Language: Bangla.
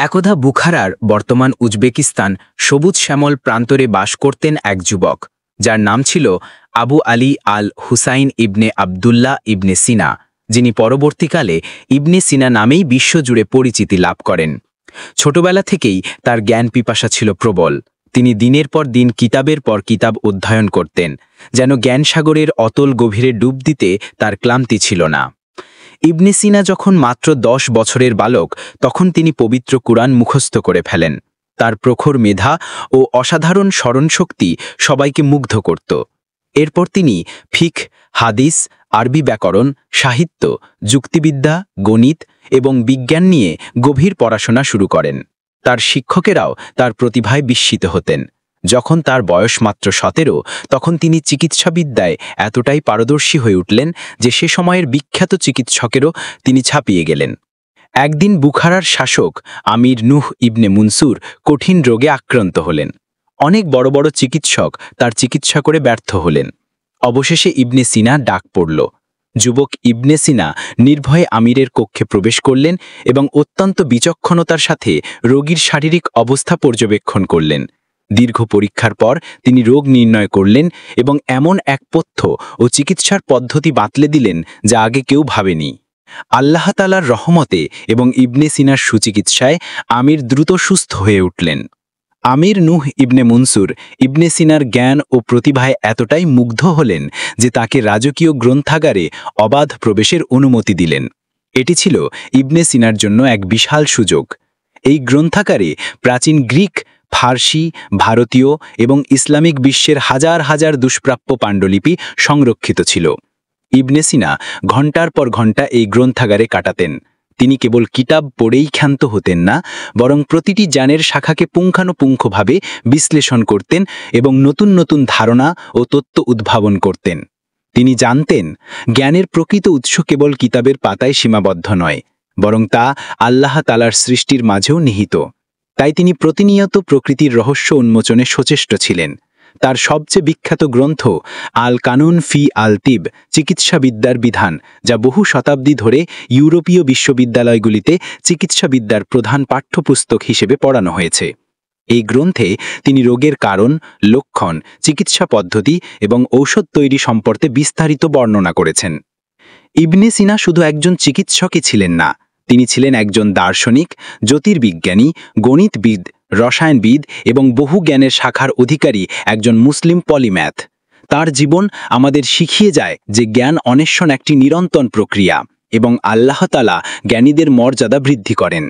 একদা বুখারার বর্তমান উজবেকিস্তান সবুজ শ্যামল প্রান্তরে বাস করতেন এক যুবক, যার নাম ছিল আবু আলী আল হুসাইন ইবনে আবদুল্লাহ ইবনে সিনা, যিনি পরবর্তীকালে ইবনে সিনা নামেই বিশ্বজুড়ে পরিচিতি লাভ করেন। ছোটবেলা থেকেই তার জ্ঞান পিপাসা ছিল প্রবল। তিনি দিনের পর দিন কিতাবের পর কিতাব অধ্যয়ন করতেন, যেন জ্ঞানসাগরের অতল গভীরে ডুব দিতে তার ক্লান্তি ছিল না। ইবনে সিনা যখন মাত্র 10 বছরের বালক, তখন তিনি পবিত্র কুরআন মুখস্থ করে ফেলেন। তার প্রখর মেধা ও অসাধারণ স্মরণশক্তি সবাইকে মুগ্ধ করত। এরপর তিনি ফিকহ, হাদিস, আরবি ব্যাকরণ, সাহিত্য, যুক্তিবিদ্যা, গণিত এবং বিজ্ঞান নিয়ে গভীর পড়াশোনা শুরু করেন। তার শিক্ষকেরাও তার প্রতিভায় বিস্মিত হতেন। যখন তার বয়স মাত্র 17, তখন তিনি চিকিৎসাবিদ্যায় এতটাই পারদর্শী হয়ে উঠলেন যে সে সময়ের বিখ্যাত চিকিৎসকেরও তিনি ছাপিয়ে গেলেন। একদিন বুখারার শাসক আমির নুহ ইবনে মুনসুর কঠিন রোগে আক্রান্ত হলেন। অনেক বড় বড় চিকিৎসক তার চিকিৎসা করে ব্যর্থ হলেন। অবশেষে ইবনে সিনা ডাক পড়ল। যুবক ইবনে সিনা নির্ভয়ে আমিরের কক্ষে প্রবেশ করলেন এবং অত্যন্ত বিচক্ষণতার সাথে রোগীর শারীরিক অবস্থা পর্যবেক্ষণ করলেন। দীর্ঘ পরীক্ষার পর তিনি রোগ নির্ণয় করলেন এবং এমন এক পথ্য ও চিকিৎসার পদ্ধতি বাতলে দিলেন যা আগে কেউ ভাবেনি। আল্লাহ তাআলার রহমতে এবং ইবনে সিনার সুচিকিৎসায় আমির দ্রুত সুস্থ হয়ে উঠলেন। আমির নুহ ইবনে মুনসুর ইবনে সিনার জ্ঞান ও প্রতিভায় এতটাই মুগ্ধ হলেন যে তাকে রাজকীয় গ্রন্থাগারে অবাধ প্রবেশের অনুমতি দিলেন। এটি ছিল ইবনে সিনার জন্য এক বিশাল সুযোগ। এই গ্রন্থাগারে প্রাচীন গ্রিক, ফার্সি, ভারতীয় এবং ইসলামিক বিশ্বের হাজার হাজার দুষ্প্রাপ্য পাণ্ডুলিপি সংরক্ষিত ছিল। ইবনে সিনা ঘণ্টার পর ঘণ্টা এই গ্রন্থাগারে কাটাতেন। তিনি কেবল কিতাব পড়েই ক্ষান্ত হতেন না, বরং প্রতিটি জ্ঞানের শাখাকে পুঙ্খানুপুঙ্খভাবে বিশ্লেষণ করতেন এবং নতুন নতুন ধারণা ও তত্ত্ব উদ্ভাবন করতেন। তিনি জানতেন, জ্ঞানের প্রকৃত উৎস কেবল কিতাবের পাতায় সীমাবদ্ধ নয়, বরং তা আল্লাহ তাআলার সৃষ্টির মাঝেও নিহিত। তাই তিনি প্রতিনিয়ত প্রকৃতির রহস্য উন্মোচনে সচেষ্ট ছিলেন। তার সবচেয়ে বিখ্যাত গ্রন্থ আল কানুন ফি আল তিব, চিকিৎসাবিদ্যার বিধান, যা বহু শতাব্দী ধরে ইউরোপীয় বিশ্ববিদ্যালয়গুলিতে চিকিৎসাবিদ্যার প্রধান পাঠ্যপুস্তক হিসেবে পড়ানো হয়েছে। এই গ্রন্থে তিনি রোগের কারণ, লক্ষণ, চিকিৎসা পদ্ধতি এবং ঔষধ তৈরি সম্পর্কে বিস্তারিত বর্ণনা করেছেন। ইবনে সিনা শুধু একজন চিকিৎসকই ছিলেন না, তিনি ছিলেন একজন দার্শনিক, জ্যোতির্বিজ্ঞানী, গণিতবিদ, রসায়নবিদ এবং বহু জ্ঞানের শাখার অধিকারী একজন মুসলিম পলিম্যাথ। তার জীবন আমাদের শিখিয়ে যায় যে জ্ঞান অন্বেষণ একটি নিরন্তর প্রক্রিয়া এবং আল্লাহ তাআলা জ্ঞানীদের মর্যাদা বৃদ্ধি করেন।